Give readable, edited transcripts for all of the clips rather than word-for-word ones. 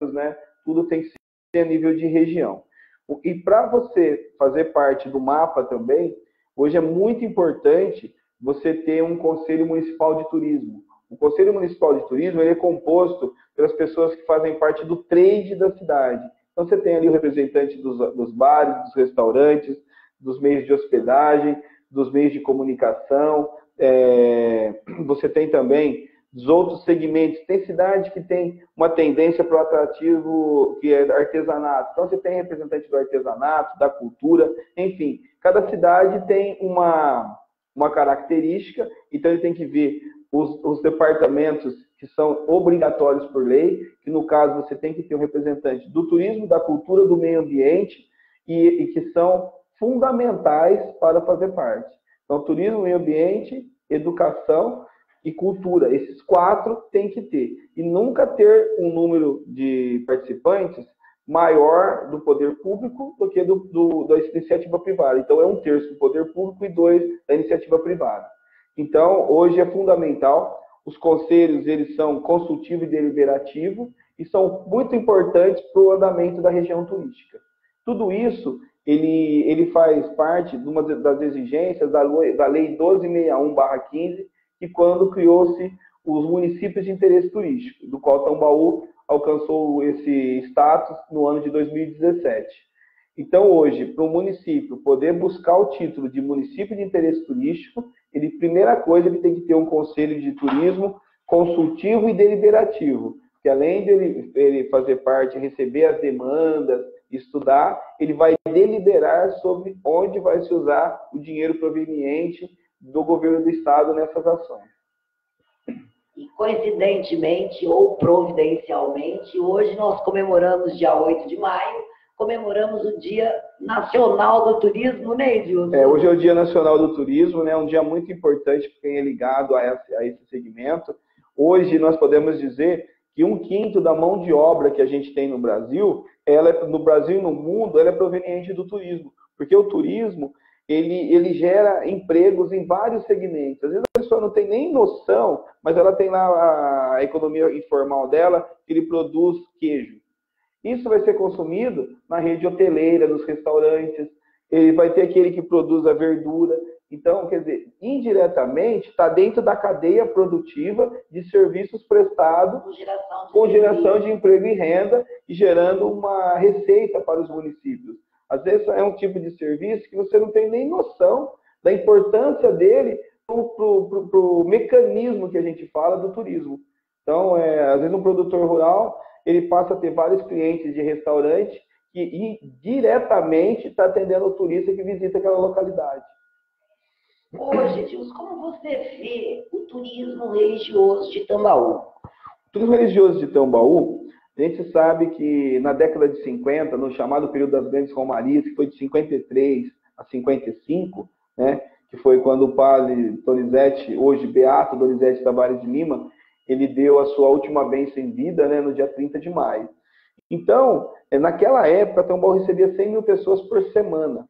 né? Tudo tem que ser a nível de região. E para você fazer parte do mapa também, hoje é muito importante você ter um Conselho Municipal de Turismo. O Conselho Municipal de Turismo ele é composto pelas pessoas que fazem parte do trade da cidade. Então, você tem ali o representante dos bares, dos restaurantes, dos meios de hospedagem, dos meios de comunicação. Você tem também os outros segmentos. Tem cidade que tem uma tendência para o atrativo, que é artesanato. Então, você tem representante do artesanato, da cultura, enfim. Cada cidade tem uma característica, então ele tem que ver os departamentos que são obrigatórios por lei, que no caso você tem que ter um representante do turismo, da cultura, do meio ambiente, e que são fundamentais para fazer parte. Então, turismo, meio ambiente, educação e cultura. Esses 4 tem que ter. E nunca ter um número de participantes maior do poder público do que da iniciativa privada. Então, é 1/3 do poder público e 2 da iniciativa privada. Então, hoje é fundamental. Os conselhos, eles são consultivo e deliberativo e são muito importantes para o andamento da região turística. Tudo isso, ele faz parte de uma das exigências da Lei 1261/15, que quando criou-se os municípios de interesse turístico, do qual Tambaú alcançou esse status no ano de 2017. Então, hoje, para o município poder buscar o título de município de interesse turístico, primeira coisa, ele tem que ter um conselho de turismo consultivo e deliberativo, que além de ele fazer parte, receber as demandas, estudar, ele vai deliberar sobre onde vai se usar o dinheiro proveniente do governo do estado nessas ações. E coincidentemente ou providencialmente, hoje nós comemoramos dia 8 de maio, comemoramos o Dia Nacional do Turismo, né, Edilson? Hoje é o Dia Nacional do Turismo, né? Um dia muito importante para quem é ligado a esse segmento. Hoje nós podemos dizer que 1/5 da mão de obra que a gente tem no Brasil, no Brasil e no mundo, ela é proveniente do turismo, porque o turismo ele gera empregos em vários segmentos. Às vezes a pessoa não tem nem noção, mas ela tem lá a economia informal dela, que ele produz queijo. Isso vai ser consumido na rede hoteleira, nos restaurantes, ele vai ter aquele que produz a verdura. Então, quer dizer, indiretamente está dentro da cadeia produtiva de serviços prestados com geração de emprego e renda e gerando uma receita para os municípios. Às vezes é um tipo de serviço que você não tem nem noção da importância dele para o mecanismo que a gente fala do turismo. Então, às vezes um produtor rural, ele passa a ter vários clientes de restaurante que diretamente está atendendo o turista que visita aquela localidade. Hoje, Edilson, como você vê o turismo religioso de Tambaú? O turismo religioso de Tambaú, a gente sabe que na década de 50, no chamado período das grandes romarias, que foi de 53 a 55, né, que foi quando o padre Donizete, hoje Beato Donizete Tavares de Lima, ele deu a sua última bênção em vida, né, no dia 30 de maio. Então, naquela época, Tambaú recebia 100 mil pessoas por semana.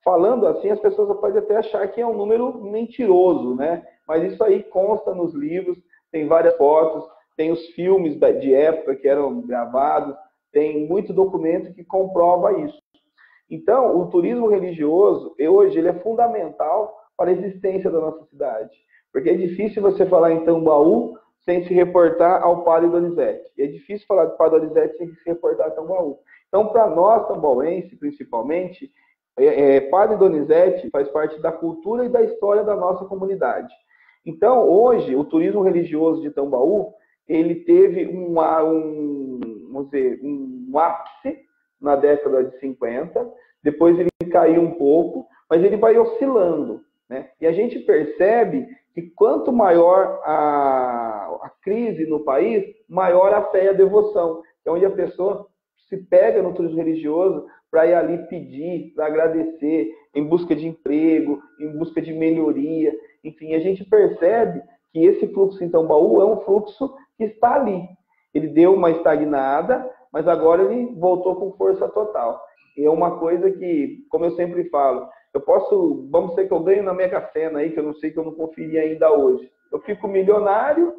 Falando assim, as pessoas podem até achar que é um número mentiroso, né? Mas isso aí consta nos livros, tem várias fotos, tem os filmes de época que eram gravados, tem muito documento que comprova isso. Então, o turismo religioso, hoje, ele é fundamental para a existência da nossa cidade. Porque é difícil você falar em Tambaú sem se reportar ao Padre Donizete. E é difícil falar do Padre Donizete sem se reportar a Tambaú. Então, para nós, tambauenses, principalmente, Padre Donizete faz parte da cultura e da história da nossa comunidade. Então, hoje, o turismo religioso de Tambaú, ele teve um ápice na década de 50, depois ele caiu um pouco, mas ele vai oscilando, né? E a gente percebe que quanto maior a crise no país, maior a fé e a devoção. É onde a pessoa se pega no turismo religioso para ir ali pedir, para agradecer, em busca de emprego, em busca de melhoria. Enfim, a gente percebe que esse fluxo em Tambaú é um fluxo que está ali. Ele deu uma estagnada, mas agora ele voltou com força total. E é uma coisa que, como eu sempre falo, vamos dizer que eu ganho na Mega Sena aí, que eu não sei, que eu não conferi ainda hoje. Eu fico milionário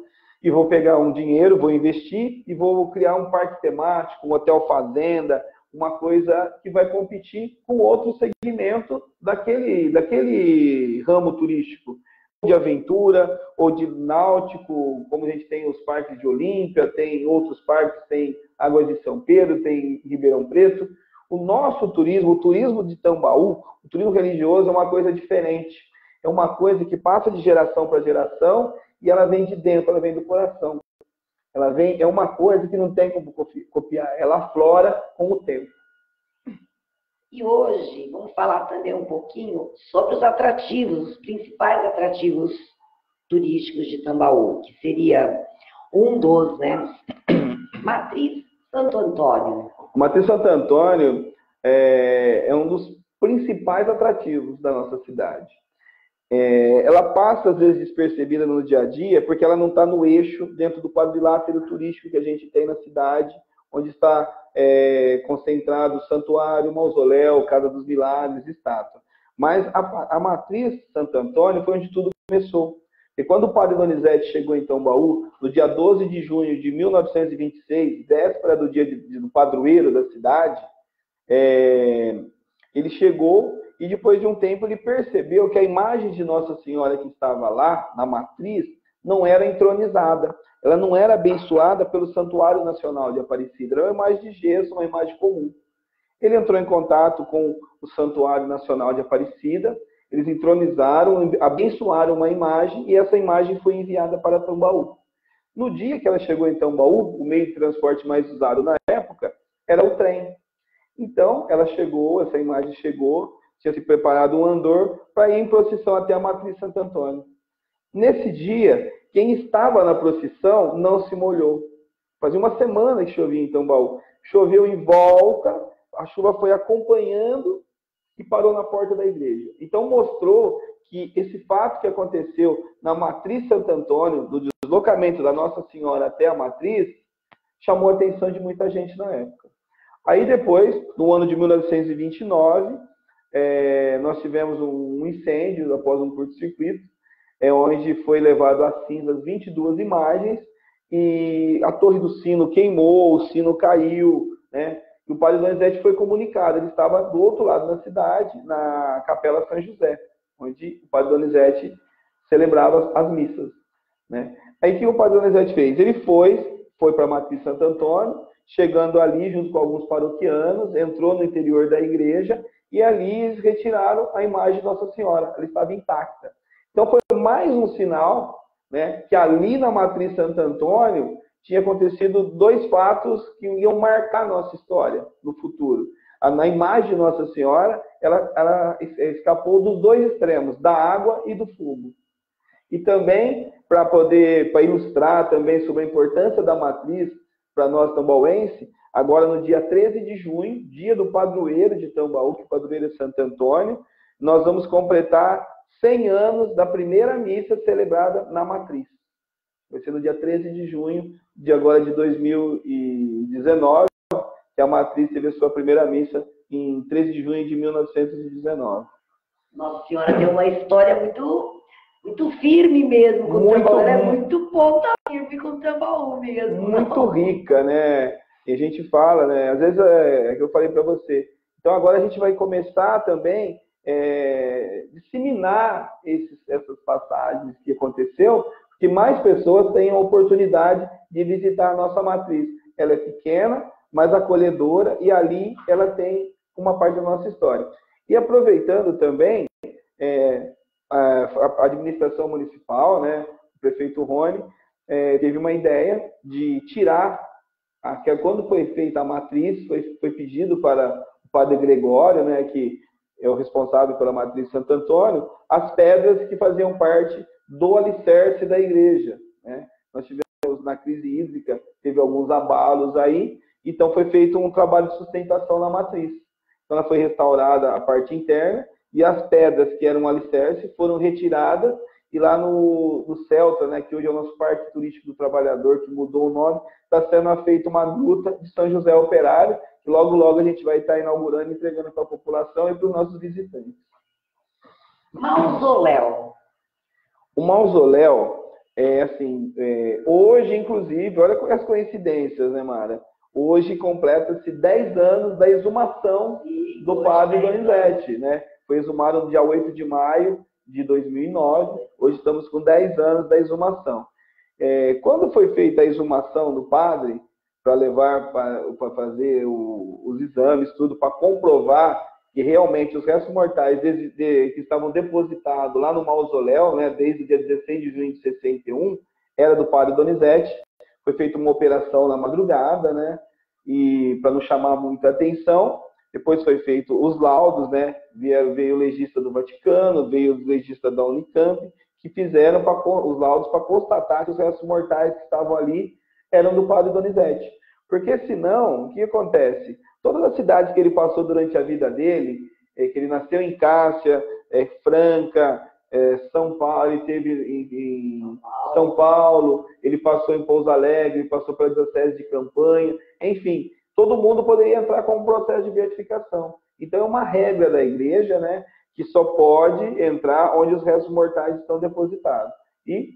e vou pegar um dinheiro, vou investir e vou criar um parque temático, um hotel fazenda, uma coisa que vai competir com outro segmento daquele ramo turístico, de aventura ou de náutico, como a gente tem os parques de Olímpia, tem outros parques, tem Águas de São Pedro, tem Ribeirão Preto. O nosso turismo, o turismo de Tambaú, o turismo religioso é uma coisa diferente. É uma coisa que passa de geração para geração e ela vem de dentro, ela vem do coração. É uma coisa que não tem como copiar, ela aflora com o tempo. E hoje, vamos falar também um pouquinho sobre os atrativos, os principais atrativos turísticos de Tambaú, que seria um dos, né? Matriz Santo Antônio. Matriz Santo Antônio é um dos principais atrativos da nossa cidade. Ela passa, às vezes, despercebida no dia a dia, porque ela não está no eixo dentro do quadrilátero turístico que a gente tem na cidade, onde está concentrado o santuário, o mausoléu, Casa dos Milagres, estátua. Mas a Matriz Santo Antônio foi onde tudo começou. E quando o padre Donizete chegou em Tambaú, no dia 12 de junho de 1926, véspera do dia do padroeiro da cidade, ele chegou e depois de um tempo ele percebeu que a imagem de Nossa Senhora que estava lá, na matriz, não era entronizada. Ela não era abençoada pelo Santuário Nacional de Aparecida. Era uma imagem de gesso, uma imagem comum. Ele entrou em contato com o Santuário Nacional de Aparecida, eles entronizaram, abençoaram uma imagem e essa imagem foi enviada para Tambaú. No dia que ela chegou em Tambaú, o meio de transporte mais usado na época era o trem. Então, ela chegou, essa imagem chegou, tinha se preparado um andor para ir em procissão até a Matriz Santo Antônio. Nesse dia, quem estava na procissão não se molhou. Fazia uma semana que chovia em Tambaú. Choveu em volta, a chuva foi acompanhando e parou na porta da igreja. Então mostrou que esse fato que aconteceu na Matriz Santo Antônio, do deslocamento da Nossa Senhora até a Matriz, chamou a atenção de muita gente na época. Aí depois, no ano de 1929, nós tivemos um incêndio após um curto-circuito, onde foi levado às cinzas 22 imagens e a torre do sino queimou, o sino caiu, né? E o padre Donizete foi comunicado, ele estava do outro lado da cidade, na Capela São José, onde o padre Donizete celebrava as missas, né? Aí o que o padre Donizete fez? Ele foi para a Matriz Santo Antônio, chegando ali junto com alguns paroquianos, entrou no interior da igreja e ali eles retiraram a imagem de Nossa Senhora, ela estava intacta. Então foi mais um sinal, né, que ali na Matriz Santo Antônio tinha acontecido dois fatos que iam marcar nossa história no futuro. Na imagem de Nossa Senhora, ela escapou dos dois extremos, da água e do fogo. E também, para ilustrar também sobre a importância da matriz para nós tambauenses, agora no dia 13 de junho, dia do padroeiro de Tambaú, que o padroeiro é Santo Antônio, nós vamos completar 100 anos da primeira missa celebrada na matriz. Vai ser no dia 13 de junho de agora de 2019, que a matriz teve a sua primeira missa em 13 de junho de 1919. Nossa Senhora tem uma história muito firme mesmo com o Tambaú. Ela é muito ponta firme com o Tambaú mesmo. Muito rica, né? E a gente fala, né? Às vezes é que eu falei para você. Então agora a gente vai começar também disseminar essas passagens que aconteceu, que mais pessoas tenham a oportunidade de visitar a nossa matriz. Ela é pequena, mas acolhedora, e ali ela tem uma parte da nossa história. E aproveitando também, a administração municipal, né, o prefeito Rony, teve uma ideia de tirar, quando foi feita a matriz, foi pedido para o padre Gregório, né, que é o responsável pela matriz Santo Antônio, as pedras que faziam parte do alicerce da igreja, né? Nós tivemos na crise hídrica, teve alguns abalos aí, então foi feito um trabalho de sustentação na matriz. Então ela foi restaurada a parte interna e as pedras que eram alicerce foram retiradas e lá no Celta, né, que hoje é o nosso Parque Turístico do Trabalhador, que mudou o nome, está sendo feita uma gruta de São José Operário, que logo a gente vai estar inaugurando e entregando para a população e para os nossos visitantes. Mausoléu. O mausoléu Hoje, inclusive, olha as coincidências, né, Mara? Hoje completa-se 10 anos da exumação do padre Donizete, né? Foi exumado no dia 8 de maio de 2009. Hoje estamos com 10 anos da exumação. Quando foi feita a exumação do padre, para levar para fazer os exames, tudo, para comprovar que realmente os restos mortais que estavam depositados lá no mausoléu, né, desde o dia 16 de junho de 61, era do padre Donizete. Foi feita uma operação na madrugada, né, e para não chamar muita atenção. Depois foi feito os laudos, né, veio o legista do Vaticano, veio o legista da Unicamp, que fizeram os laudos para constatar que os restos mortais que estavam ali eram do padre Donizete. Porque senão, o que acontece? Todas as cidades que ele passou durante a vida dele, que ele nasceu em Cássia, Franca, São Paulo, ele teve em São Paulo, ele passou em Pouso Alegre, ele passou pela Diocese de Campanha, enfim, todo mundo poderia entrar com um processo de beatificação. Então é uma regra da igreja, né, que só pode entrar onde os restos mortais estão depositados. E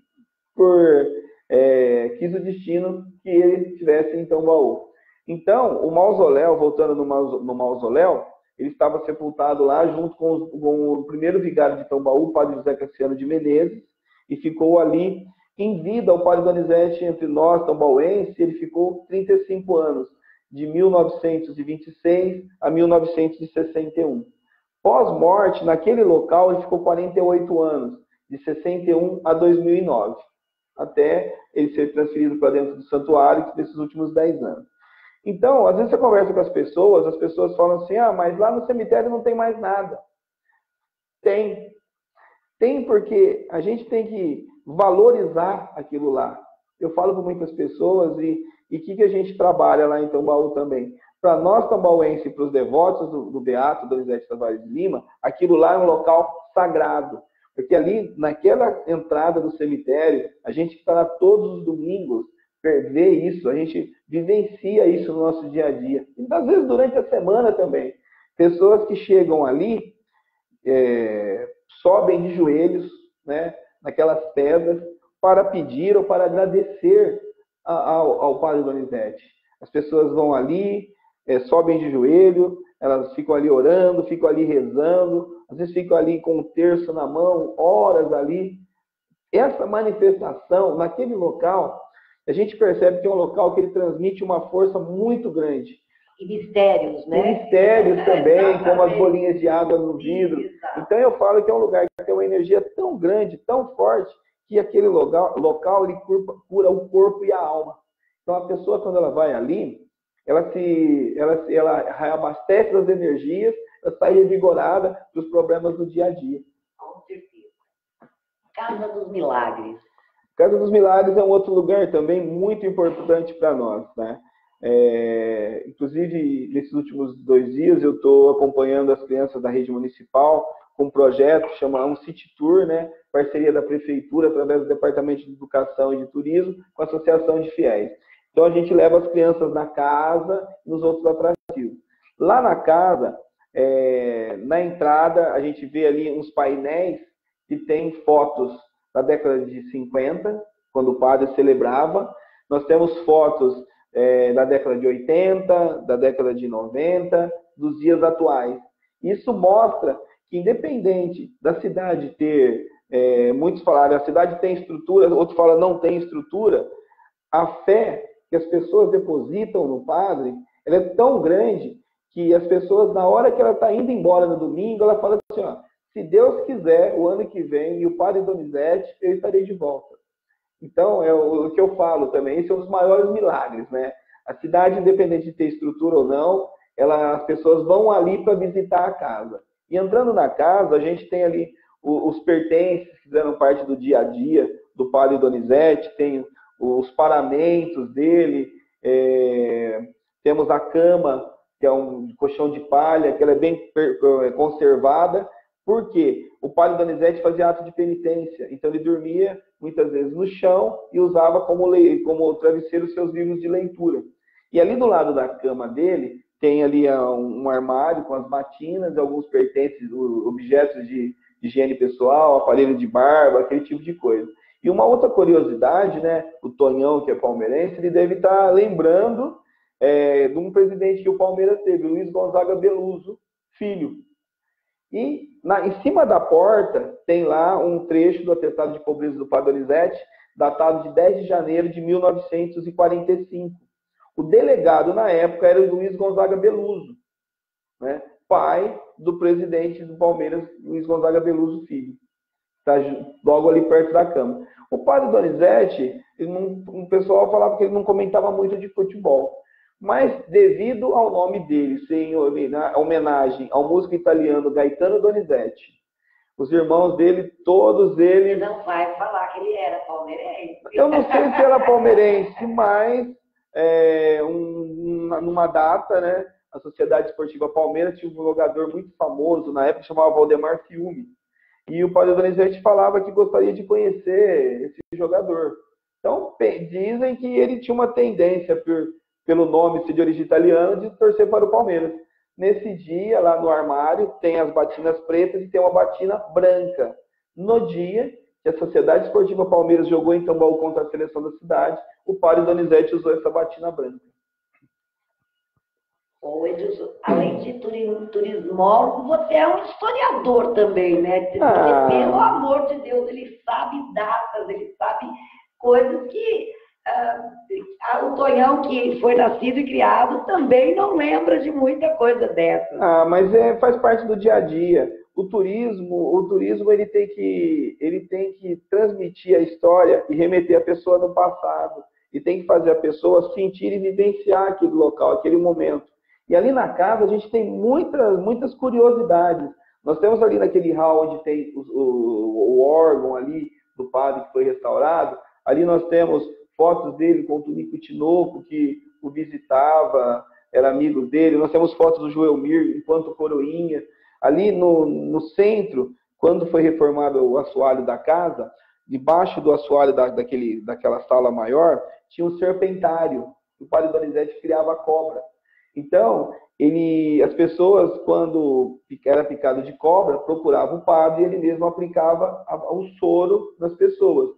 quis o destino que ele estivesse em Tambaú. Então, o mausoléu, voltando no mausoléu, ele estava sepultado lá junto com o primeiro vigário de Tambaú, o padre José Cassiano de Menezes, e ficou ali em vida o padre Donizete entre nós, tambauenses. Ele ficou 35 anos, de 1926 a 1961. Pós-morte, naquele local, ele ficou 48 anos, de 61 a 2009, até ele ser transferido para dentro do santuário nesses últimos 10 anos. Então, às vezes você conversa com as pessoas falam assim, mas lá no cemitério não tem mais nada. Tem. Tem porque a gente tem que valorizar aquilo lá. Eu falo com muitas pessoas e o que a gente trabalha lá em Tambaú também. Para nós tambauenses e para os devotos do Beato Donizete Tavares de Lima, aquilo lá é um local sagrado. Porque ali, naquela entrada do cemitério, a gente está lá todos os domingos, vê isso, a gente vivencia isso no nosso dia a dia. E às vezes durante a semana também. Pessoas que chegam ali, sobem de joelhos, né, naquelas pedras, para pedir ou para agradecer ao padre Donizete. As pessoas vão ali, sobem de joelho, elas ficam ali orando, ficam ali rezando, às vezes ficam ali com o terço na mão, horas ali. Essa manifestação, naquele local, a gente percebe que é um local que ele transmite uma força muito grande. E mistérios, né? E mistérios também, como as bolinhas de água no vidro. Então eu falo que é um lugar que tem uma energia tão grande, tão forte, que aquele local ele cura o corpo e a alma. Então a pessoa, quando ela vai ali, ela reabastece as energias, ela sai revigorada dos problemas do dia a dia. Com certeza. Casa dos Milagres. Casa dos Milagres é um outro lugar também muito importante para nós, né? Inclusive, nesses últimos 2 dias, eu estou acompanhando as crianças da rede municipal com um projeto que chama um City Tour, né? Parceria da Prefeitura, através do Departamento de Educação e de Turismo, com a Associação de Fiéis. Então, a gente leva as crianças na casa e nos outros atrativos. Lá na casa, na entrada, a gente vê ali uns painéis que tem fotos da década de 50, quando o padre celebrava. Nós temos fotos da década de 80, da década de 90, dos dias atuais. Isso mostra que, independente da cidade ter, muitos falaram, a cidade tem estrutura, outros falam não tem estrutura, a fé que as pessoas depositam no padre, ela é tão grande que as pessoas, na hora que ela está indo embora no domingo, ela fala assim, se Deus quiser, o ano que vem, e o padre Donizete, eu estarei de volta. Então, é o que eu falo também, esse é um dos maiores milagres, né? A cidade, independente de ter estrutura ou não, as pessoas vão ali para visitar a casa. E entrando na casa, a gente tem ali os pertences que fizeram parte do dia a dia do padre Donizete, tem os paramentos dele, temos a cama, que é um colchão de palha, que ela é bem conservada, porque o padre Donizete fazia ato de penitência, então ele dormia muitas vezes no chão e usava como travesseiro os seus livros de leitura. E ali do lado da cama dele, tem ali um armário com as batinas, alguns pertences, objetos de higiene pessoal, aparelho de barba, aquele tipo de coisa. E uma outra curiosidade, né? O Tonhão, que é palmeirense, ele deve estar lembrando de um presidente que o Palmeiras teve, Luiz Gonzaga Beluso, filho. E em cima da porta tem lá um trecho do atestado de pobreza do Padre Donizete, datado de 10 de janeiro de 1945. O delegado na época era o Luiz Gonzaga Beluso, né? Pai do presidente do Palmeiras, Luiz Gonzaga Beluso Filho. Está logo ali perto da cama. O Padre Donizete, o pessoal falava que ele não comentava muito de futebol. Mas, devido ao nome dele ser em homenagem ao músico italiano Gaetano Donizetti, os irmãos dele, todos eles... Ele não vai falar que ele era palmeirense. Eu não sei se era palmeirense, mas numa data, né, a Sociedade Esportiva Palmeiras tinha um jogador muito famoso, na época chamava Valdemar Fiume. E o Padre Donizete falava que gostaria de conhecer esse jogador. Então, dizem que ele tinha uma tendência, pelo nome ser de origem italiana, de torcer para o Palmeiras. Nesse dia, lá no armário, tem as batinas pretas e tem uma batina branca. No dia que a Sociedade Esportiva Palmeiras jogou em Tambaú contra a seleção da cidade, o Padre Donizete usou essa batina branca. Ô, Edilson, além de turismólogo, você é um historiador também, né? Porque, pelo amor de Deus, ele sabe datas, ele sabe coisas que o Tonhão, que foi nascido e criado, também não lembra de muita coisa dessa. Mas faz parte do dia a dia. O turismo ele tem que transmitir a história e remeter a pessoa no passado. E tem que fazer a pessoa sentir e vivenciar aquele local, aquele momento. E ali na casa a gente tem muitas curiosidades. Nós temos ali naquele hall onde tem o órgão ali do padre que foi restaurado. Ali nós temos fotos dele com o Tunico Tinoco, que o visitava, era amigo dele. Nós temos fotos do Joelmir enquanto coroinha. Ali no centro, quando foi reformado o assoalho da casa, debaixo do assoalho daquela sala maior, tinha um serpentário. O padre Donizete criava cobra. Então, as pessoas, quando era picado de cobra, procuravam o padre e ele mesmo aplicava o soro nas pessoas.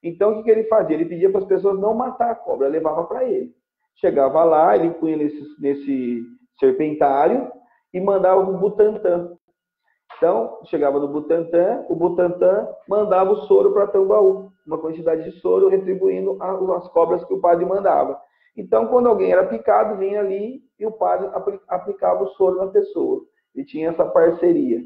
Então, o que ele fazia? Ele pedia para as pessoas não matar a cobra, levava para ele. Chegava lá, ele punha nesse serpentário e mandava o Butantã. Então, chegava no Butantã, o Butantã mandava o soro para Tambaú, uma quantidade de soro retribuindo as cobras que o padre mandava. Então, quando alguém era picado, vinha ali e o padre aplicava o soro na pessoa. E tinha essa parceria,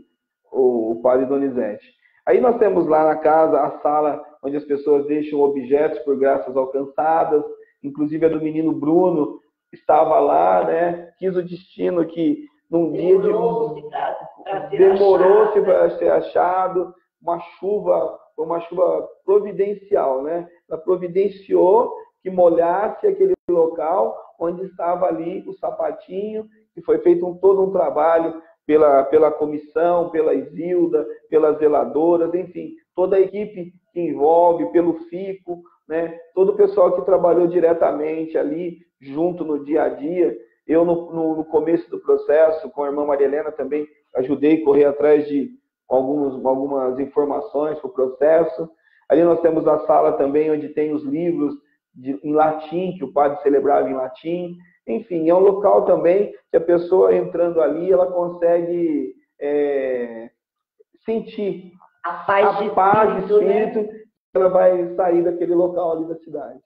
o padre Donizete. Aí nós temos lá na casa a sala onde as pessoas deixam objetos por graças alcançadas. Inclusive a do menino Bruno estava lá, né? Quis o destino que num dia demorou-se para ser achado. Uma chuva providencial, né? Ela providenciou que molhasse aquele local onde estava ali o sapatinho, que foi feito todo um trabalho pela comissão, pela Isilda, pelas zeladoras, enfim, toda a equipe que envolve, pelo FICO, né? Todo o pessoal que trabalhou diretamente ali, junto no dia a dia. Eu, no começo do processo, com a irmã Maria Helena também, ajudei a correr atrás de algumas informações para o processo. Ali nós temos a sala também onde tem os livros em latim, que o padre celebrava em latim. Enfim, é um local também que a pessoa entrando ali, ela consegue sentir a paz de espírito, né? Ela vai sair daquele local ali da cidade.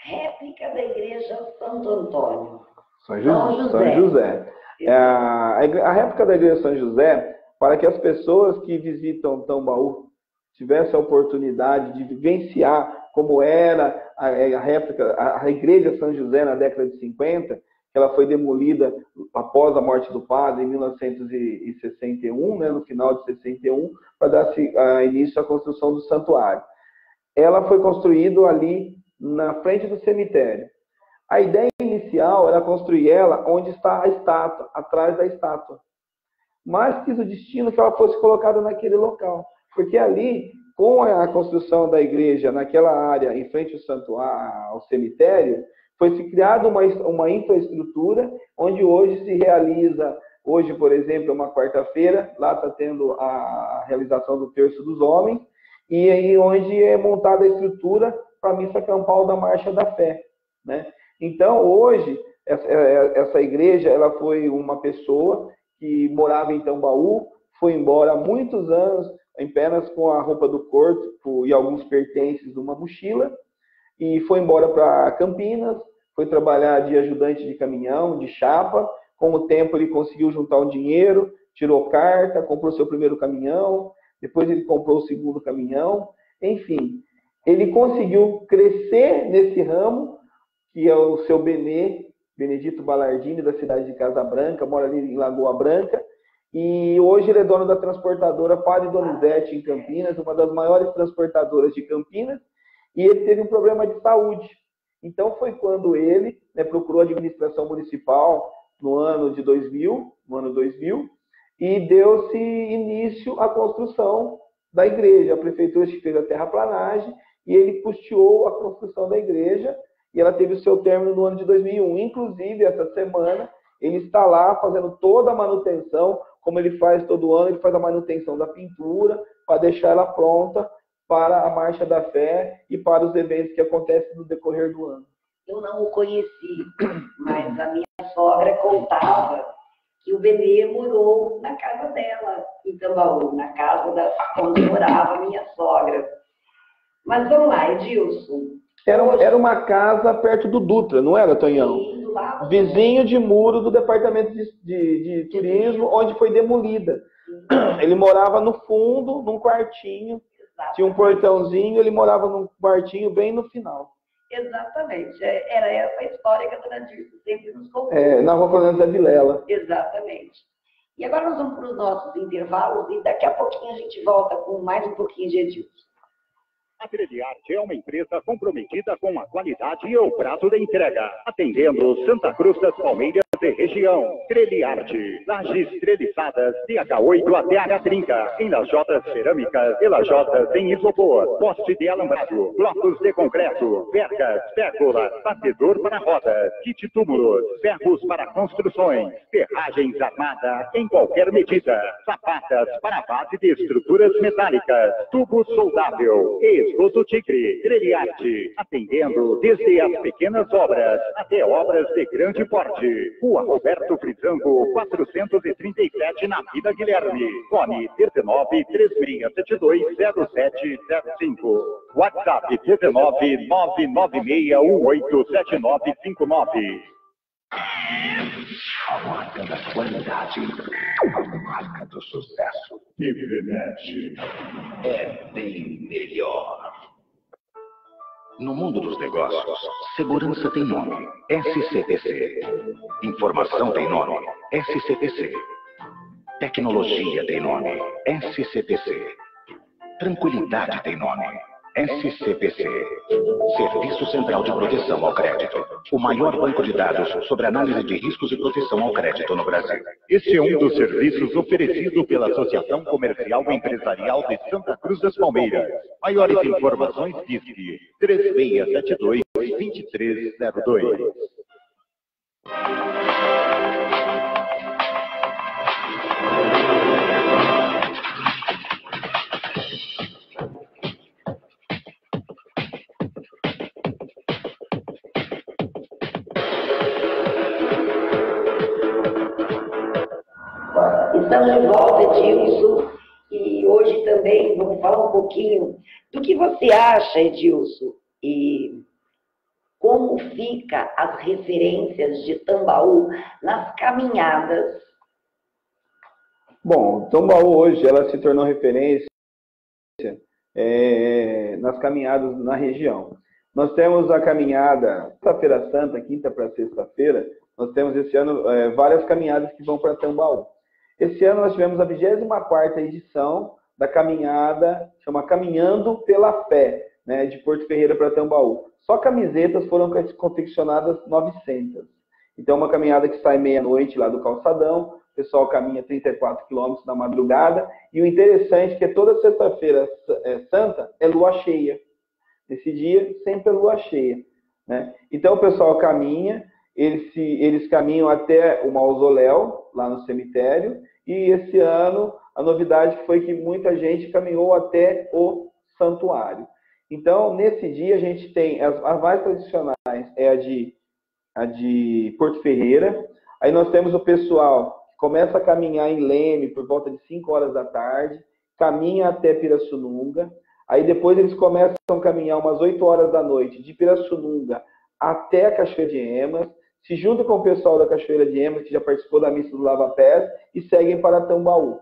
Réplica da igreja Santo Antônio. São José. A réplica da igreja São José, para que as pessoas que visitam Tambaú tivessem a oportunidade de vivenciar como era a igreja São José na década de 50, que ela foi demolida após a morte do padre em 1961, né, no final de 61, para dar início à construção do santuário. Ela foi construída ali na frente do cemitério. A ideia inicial era construir ela onde está a estátua, atrás da estátua. Mas quis o destino que ela fosse colocada naquele local. Porque ali, com a construção da igreja naquela área, em frente ao cemitério, foi-se criada uma infraestrutura onde hoje se realiza Hoje, por exemplo, é uma quarta-feira, lá está tendo a realização do Terço dos Homens, e aí onde é montada a estrutura para a missa campal da Marcha da Fé, né? Então, hoje, essa igreja, ela foi uma pessoa que morava em Tambaú, foi embora há muitos anos, apenas com a roupa do corpo e alguns pertences numa mochila, e foi embora para Campinas, foi trabalhar de ajudante de caminhão, de chapa. Com o tempo ele conseguiu juntar um dinheiro, tirou carta, comprou seu primeiro caminhão, depois ele comprou o segundo caminhão, enfim. Ele conseguiu crescer nesse ramo, que é o seu Benedito Ballardini, da cidade de Casa Branca, mora ali em Lagoa Branca, e hoje ele é dono da transportadora Padre Donizete, em Campinas, uma das maiores transportadoras de Campinas, e ele teve um problema de saúde. Então foi quando ele, né, procurou a administração municipal no ano 2000, e deu-se início à construção da igreja. A prefeitura fez a terraplanagem e ele custeou a construção da igreja, e ela teve o seu término no ano de 2001. Inclusive, essa semana, ele está lá fazendo toda a manutenção, como ele faz todo ano, ele faz a manutenção da pintura, para deixar ela pronta para a Marcha da Fé e para os eventos que acontecem no decorrer do ano. Eu não o conheci, mas a minha sogra contava que o Benê morou na casa dela, em Tambaú, na casa onde morava a minha sogra. Mas vamos lá, Edilson. Era uma casa perto do Dutra, não era, Tonhão? Sim, do lado vizinho de muro do departamento de turismo, onde foi demolida. Sim. Ele morava no fundo, num quartinho, tinha um portãozinho, ele morava num quartinho bem no final. Exatamente. Era essa a história que a dona Dirce sempre nos contou. Na Rua Coronel da Vilela. Exatamente. E agora nós vamos para os nossos intervalos e daqui a pouquinho a gente volta com mais um pouquinho de Edilson. A Treliarte é uma empresa comprometida com a qualidade e o prazo de entrega, atendendo Santa Cruz das Palmeiras e região. Treliarte, lajes treliçadas de H8 até H30, em lajotas cerâmicas e lajotas em isopor, poste de alambrado, blocos de concreto, vergas, pérgolas, batedor para rodas, kit túmulos, ferros para construções, ferragens armada em qualquer medida, sapatas para base de estruturas metálicas, tubo soldável, esgoto tigre. Treliarte, atendendo desde as pequenas obras até obras de grande porte. Rua Roberto Frisango, 437, na Vila Guilherme. Fone 19 3672 0705. WhatsApp 19 996 187959. A marca da qualidade, a marca do sucesso. Ibnet é bem melhor. No mundo dos negócios, segurança tem nome, SCPC. Informação tem nome, SCPC. Tecnologia tem nome, SCPC. Tranquilidade tem nome, SCPC. Serviço Central de Proteção ao Crédito. O maior banco de dados sobre análise de riscos e proteção ao crédito no Brasil. Este é um dos serviços oferecido pela Associação Comercial e Empresarial de Santa Cruz das Palmeiras. Maiores informações, disque 3672-2302. Estamos de volta, Edilson, e hoje também vamos falar um pouquinho do que você acha, Edilson, e como fica as referências de Tambaú nas caminhadas. Bom, Tambaú hoje ela se tornou referência nas caminhadas na região. Nós temos a caminhada Sexta-feira Santa, quinta para sexta-feira, nós temos esse ano várias caminhadas que vão para Tambaú. Esse ano nós tivemos a 24ª edição da caminhada, chama Caminhando pela Fé, né, de Porto Ferreira para Tambaú. Só camisetas foram confeccionadas 900. Então, uma caminhada que sai meia-noite lá do calçadão, o pessoal caminha 34 quilômetros na madrugada, e o interessante é que toda sexta-feira santa é lua cheia. Nesse dia, sempre é lua cheia, né? Então, o pessoal caminha, eles caminham até o mausoléu, lá no cemitério, e esse ano a novidade foi que muita gente caminhou até o santuário. Então, nesse dia, a gente tem as mais tradicionais, é a de Porto Ferreira. Aí nós temos o pessoal que começa a caminhar em Leme por volta de 5 horas da tarde, caminha até Pirassununga. Aí depois eles começam a caminhar umas 8 horas da noite, de Pirassununga até a Cachoeira de Emas, se juntam com o pessoal da Cachoeira de Emas, que já participou da missa do Lava Pés, e seguem para Tambaú.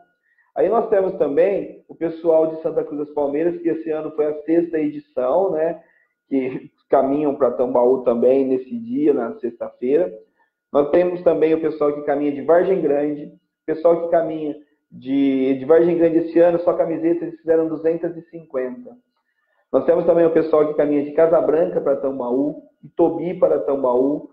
Aí nós temos também o pessoal de Santa Cruz das Palmeiras, que esse ano foi a 6ª edição, né? Que caminham para Tambaú também nesse dia, na sexta-feira. Nós temos também o pessoal que caminha de Vargem Grande, o pessoal que caminha de Vargem Grande esse ano, só camisetas eles fizeram 250. Nós temos também o pessoal que caminha de Casa Branca para Tambaú, Itobi para Tambaú.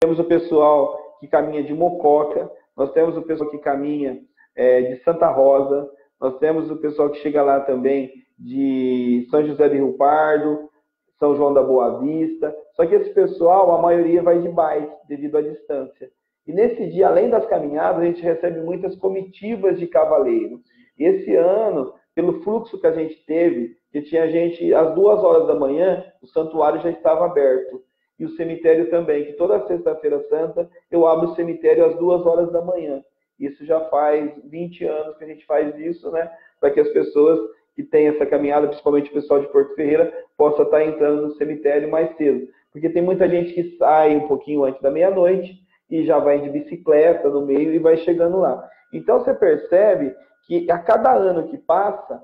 Temos o pessoal que caminha de Mococa, nós temos o pessoal que caminha de Santa Rosa, nós temos o pessoal que chega lá também de São José do Rio Pardo, São João da Boa Vista. Só que esse pessoal, a maioria vai de bike, devido à distância. E nesse dia, além das caminhadas, a gente recebe muitas comitivas de cavaleiro. E esse ano, pelo fluxo que a gente teve, que tinha gente às 2 horas da manhã, o santuário já estava aberto. E o cemitério também, que toda sexta-feira santa eu abro o cemitério às 2 horas da manhã. Isso já faz 20 anos que a gente faz isso, né? Para que as pessoas que têm essa caminhada, principalmente o pessoal de Porto Ferreira, possa estar entrando no cemitério mais cedo. Porque tem muita gente que sai um pouquinho antes da meia-noite e já vai de bicicleta no meio e vai chegando lá. Então você percebe que a cada ano que passa,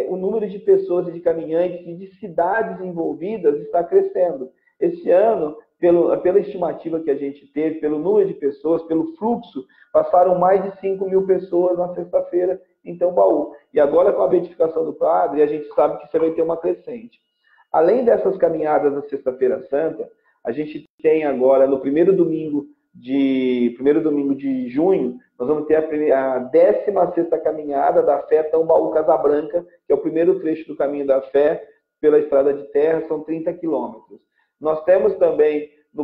o número de pessoas e de caminhantes e de cidades envolvidas está crescendo. Esse ano, pela estimativa que a gente teve, pelo número de pessoas, pelo fluxo, passaram mais de 5.000 pessoas na sexta-feira em Tambaú. E agora, com a beatificação do padre, a gente sabe que você vai ter uma crescente. Além dessas caminhadas da Sexta-feira Santa, a gente tem agora, no primeiro domingo de junho, nós vamos ter a 16ª caminhada da fé Tambaú-Casa Branca, que é o primeiro trecho do caminho da fé pela estrada de terra, são 30 quilômetros. Nós temos também, no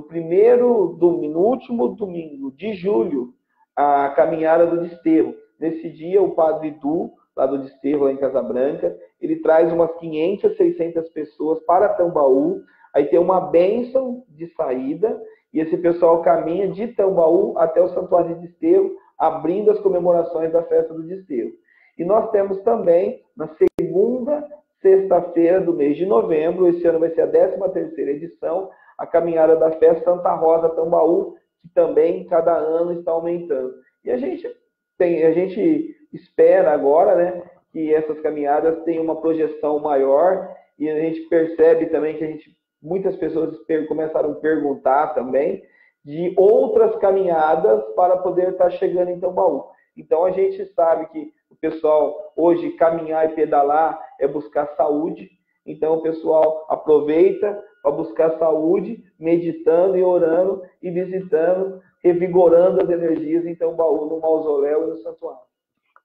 último domingo de julho, a caminhada do Desterro. Nesse dia, o padre Du, lá do Desterro, lá em Casa Branca, ele traz umas 500, 600 pessoas para Tambaú, aí tem uma bênção de saída, e esse pessoal caminha de Tambaú até o Santuário de Desterro, abrindo as comemorações da festa do Desterro. E nós temos também, na segunda sexta-feira do mês de novembro, esse ano vai ser a 13ª edição, a caminhada da fé Santa Rosa Tambaú, que também cada ano está aumentando. E a gente espera agora, né, que essas caminhadas tenham uma projeção maior, e a gente percebe também que muitas pessoas começaram a perguntar também de outras caminhadas para poder estar chegando em Tambaú. Então a gente sabe que o pessoal hoje caminhar e pedalar é buscar saúde, então o pessoal aproveita para buscar saúde, meditando e orando e visitando, revigorando as energias em Tambaú, no mausoléu e no santuário.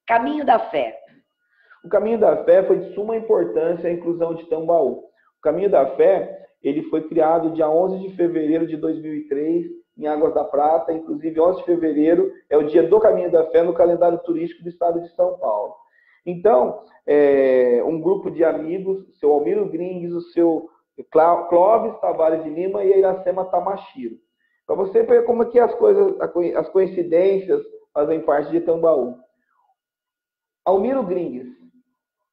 Caminho da Fé. O Caminho da Fé foi de suma importância a inclusão de Tambaú. O Caminho da Fé, ele foi criado dia 11 de fevereiro de 2003, em Águas da Prata. Inclusive, 11 de fevereiro é o dia do Caminho da Fé no calendário turístico do estado de São Paulo. Então, um grupo de amigos, o seu Almiro Gringues, o seu Clóvis Tavares de Lima e a Iracema Tamashiro. Para você ver como é que as coincidências fazem parte de Tambaú. Almiro Gringues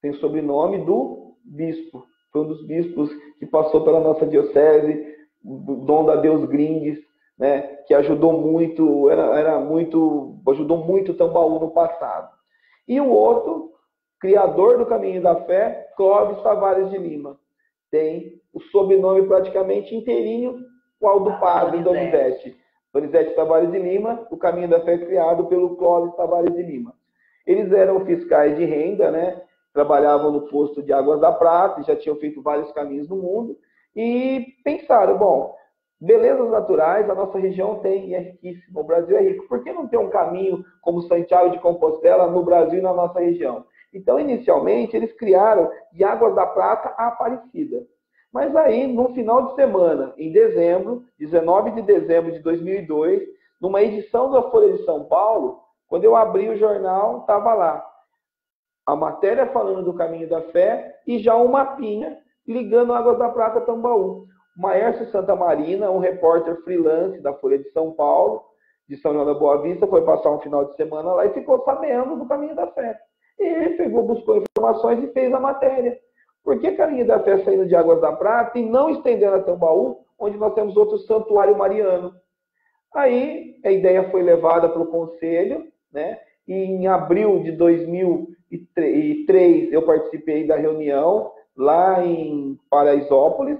tem o sobrenome do bispo. Foi um dos bispos que passou pela nossa diocese, Dom da Deus Gringues, né, que ajudou muito, ajudou muito Tambaú no passado. E o outro, criador do Caminho da Fé, Clóvis Tavares de Lima. Tem o sobrenome praticamente inteirinho, qual do padre Donizete. Donizete Tavares de Lima, o Caminho da Fé é criado pelo Clóvis Tavares de Lima. Eles eram fiscais de renda, né? Trabalhavam no posto de Águas da Prata, já tinham feito vários caminhos no mundo, e pensaram, bom, belezas naturais a nossa região tem, e é riquíssima, o Brasil é rico, por que não ter um caminho como Santiago de Compostela no Brasil e na nossa região? Então, inicialmente, eles criaram de Águas da Prata a Aparecida. Mas aí, no final de semana, em dezembro, 19 de dezembro de 2002, numa edição da Folha de São Paulo, quando eu abri o jornal, estava lá a matéria falando do Caminho da Fé e já um mapinha ligando Águas da Prata a Tambaú. O Maércio Santa Marina, um repórter freelance da Folha de São Paulo, de São João da Boa Vista, foi passar um final de semana lá e ficou sabendo do Caminho da Fé. E ele pegou, buscou informações e fez a matéria. Por que Caminho da Fé saindo de Águas da Prata e não estendendo a Tambaú, onde nós temos outro santuário mariano? Aí a ideia foi levada para o conselho, né? E em abril de 2003 eu participei da reunião lá em Paraisópolis,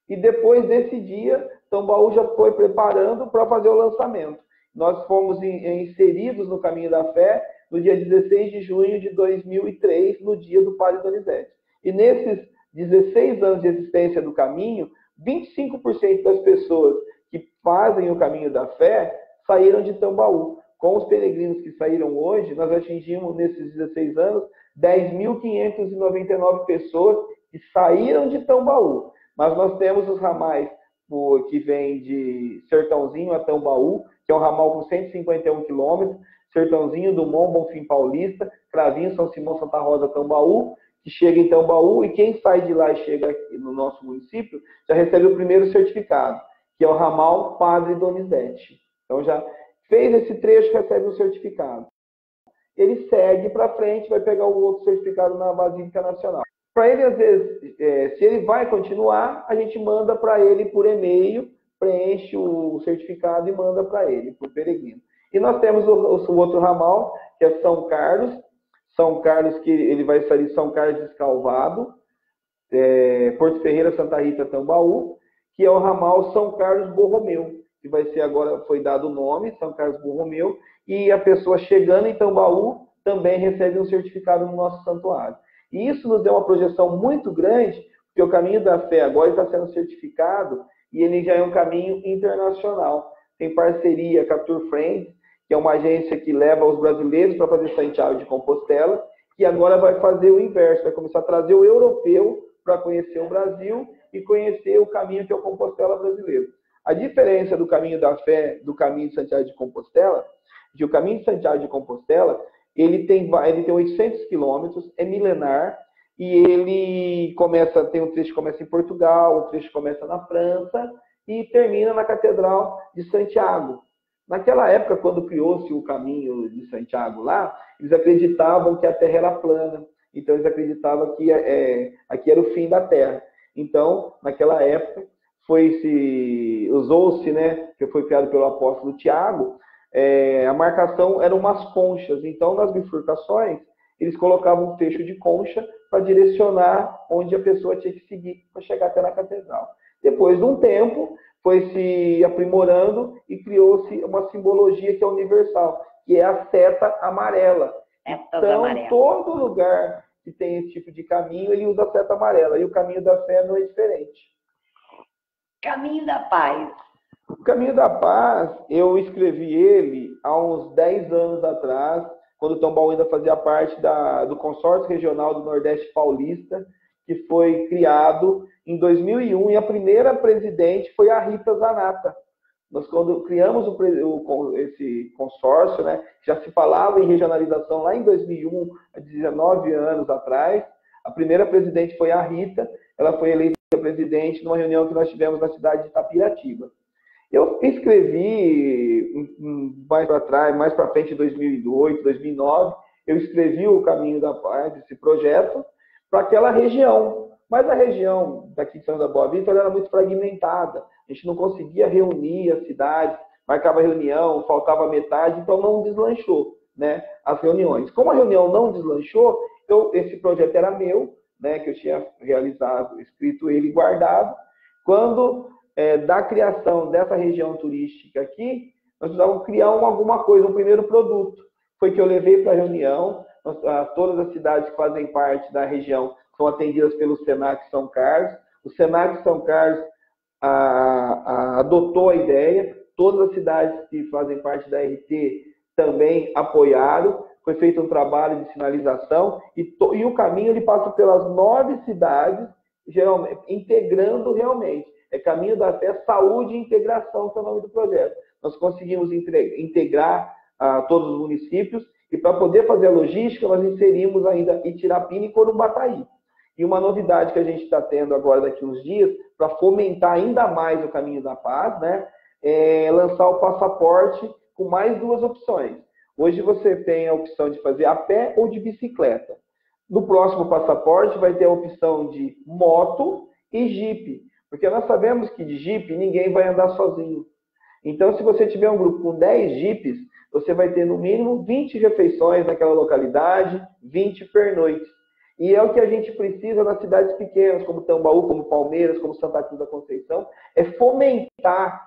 e depois desse dia, Tambaú já foi preparando para fazer o lançamento. Nós fomos inseridos no Caminho da Fé no dia 16 de junho de 2003, no dia do Padre Donizete. E nesses 16 anos de existência do caminho, 25% das pessoas que fazem o Caminho da Fé saíram de Tambaú. Com os peregrinos que saíram hoje, nós atingimos, nesses 16 anos, 10.599 pessoas que saíram de Tambaú. Mas nós temos os ramais que vêm de Sertãozinho a Tambaú, que é um ramal com 151 quilômetros, Sertãozinho do Mon, Bonfim Paulista, Cravinho, São Simão, Santa Rosa, Tambaú, que chega em Tambaú, e quem sai de lá e chega aqui no nosso município já recebe o primeiro certificado, que é o ramal Padre Donizete. Então já fez esse trecho, recebe um certificado. Ele segue para frente, vai pegar o outro certificado na Basílica Nacional. Para ele, às vezes, se ele vai continuar, a gente manda para ele por e-mail, preenche o certificado e manda para ele, por peregrino. E nós temos o outro ramal, que é São Carlos, que ele vai sair de São Carlos de Escalvado, Porto Ferreira, Santa Rita, Tambaú, que é o ramal São Carlos Borromeu, que vai ser agora, foi dado o nome, São Carlos Borromeu, e a pessoa chegando em Tambaú também recebe um certificado no nosso santuário. E isso nos deu uma projeção muito grande, porque o Caminho da Fé agora está sendo certificado e ele já é um caminho internacional. Tem parceria com a Tour Friends, que é uma agência que leva os brasileiros para fazer Santiago de Compostela, que agora vai fazer o inverso, vai começar a trazer o europeu para conhecer o Brasil e conhecer o caminho que é o Compostela brasileiro. A diferença do Caminho da Fé do Caminho de Santiago de Compostela, que o Caminho de Santiago de Compostela, ele tem 800 quilômetros, é milenar, e ele tem um trecho que começa em Portugal, um trecho que começa na França, e termina na Catedral de Santiago. Naquela época, quando criou-se o Caminho de Santiago lá, eles acreditavam que a Terra era plana, então eles acreditavam que aqui era o fim da Terra. Então, naquela época, usou-se, né, que foi criado pelo apóstolo Tiago, a marcação eram umas conchas. Então, nas bifurcações, eles colocavam um fecho de concha para direcionar onde a pessoa tinha que seguir para chegar até na catedral. Depois de um tempo, foi se aprimorando e criou-se uma simbologia que é universal, que é a seta amarela. Então, todo lugar que tem esse tipo de caminho, ele usa a seta amarela. E o Caminho da Fé não é diferente. Caminho da Paz. O Caminho da Paz, eu escrevi ele há uns 10 anos atrás, quando o Tambaú ainda fazia parte do consórcio regional do Nordeste Paulista, que foi criado em 2001, e a primeira presidente foi a Rita Zanata. Nós, quando criamos esse consórcio, né, já se falava em regionalização lá em 2001, há 19 anos atrás, a primeira presidente foi a Rita, ela foi eleita presidente numa reunião que nós tivemos na cidade de Itapiratiba. Eu escrevi mais para trás, mais para frente, em 2008, 2009, eu escrevi o Caminho da Paz, esse projeto, para aquela região. Mas a região daqui de São João da Boa Vista era muito fragmentada. A gente não conseguia reunir a cidade, marcava reunião, faltava metade, então não deslanchou, né, as reuniões. Como a reunião não deslanchou, esse projeto era meu, né, que eu tinha realizado, escrito ele e guardado. Quando da criação dessa região turística aqui, nós precisávamos criar alguma coisa, um primeiro produto. Foi que eu levei para a reunião, todas as cidades que fazem parte da região são atendidas pelo Senac São Carlos. O Senac São Carlos adotou a ideia, todas as cidades que fazem parte da RT também apoiaram. Foi feito um trabalho de sinalização e o caminho ele passa pelas 9 cidades geralmente, integrando realmente. É Caminho da Fé, Saúde e Integração, que é o nome do projeto. Nós conseguimos integrar todos os municípios e para poder fazer a logística, nós inserimos ainda Itirapina e Corumbataí. E uma novidade que a gente está tendo agora daqui uns dias, para fomentar ainda mais o Caminho da Paz, né, é lançar o passaporte com mais 2 opções. Hoje você tem a opção de fazer a pé ou de bicicleta. No próximo passaporte vai ter a opção de moto e jipe, porque nós sabemos que de jipe ninguém vai andar sozinho. Então, se você tiver um grupo com 10 jipes, você vai ter no mínimo 20 refeições naquela localidade, 20 pernoites. E é o que a gente precisa nas cidades pequenas, como Tambaú, como Palmeiras, como Santa Cruz da Conceição, é fomentar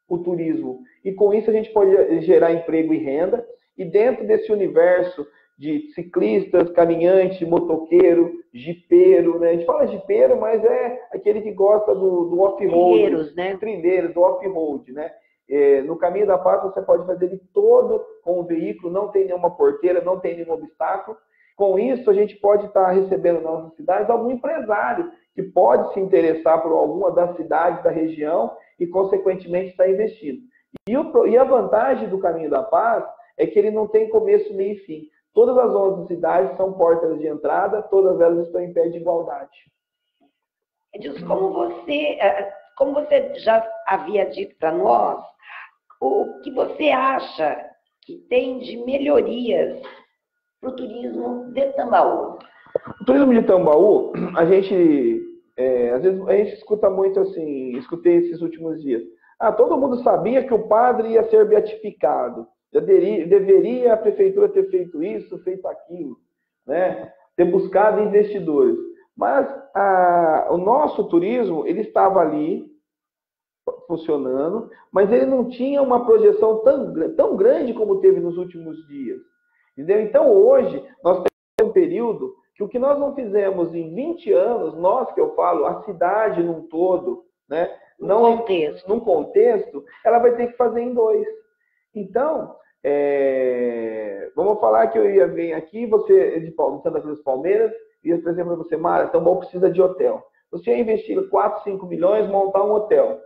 o turismo. E com isso a gente pode gerar emprego e renda. E dentro desse universo de ciclistas, caminhante, motoqueiro, jipeiro, né? A gente fala jipeiro, mas é aquele que gosta do off-road. Trilheiros, né? Trilheiros, do off-road, né? No Caminho da Paz você pode fazer ele todo com o veículo, não tem nenhuma porteira, não tem nenhum obstáculo. Com isso, a gente pode estar recebendo nas nossas cidades algum empresário que pode se interessar por alguma das cidades da região e, consequentemente, estar investindo. E a vantagem do Caminho da Paz é que ele não tem começo, meio e fim. Todas as 11 cidades são portas de entrada, todas elas estão em pé de igualdade. Edilson, como você já havia dito para nós, o que você acha que tem de melhorias para o turismo de Tambaú? O turismo de Tambaú, a gente, às vezes, a gente escuta muito assim, escutei esses últimos dias. Todo mundo sabia que o padre ia ser beatificado. Deveria a prefeitura ter feito isso, feito aquilo, né? Ter buscado investidores. Mas o nosso turismo, ele estava ali, funcionando, mas ele não tinha uma projeção tão grande como teve nos últimos dias. Entendeu? Então, hoje, nós temos um período que o que nós não fizemos em 20 anos, nós que eu falo, a cidade num todo, né? Num contexto, ela vai ter que fazer em 2. Então, vamos falar que eu ia vir aqui, você de Santa Cruz Palmeiras, ia trazer para você, Mara, Tambaú precisa de hotel. Você ia investir 4, 5 milhões, montar um hotel.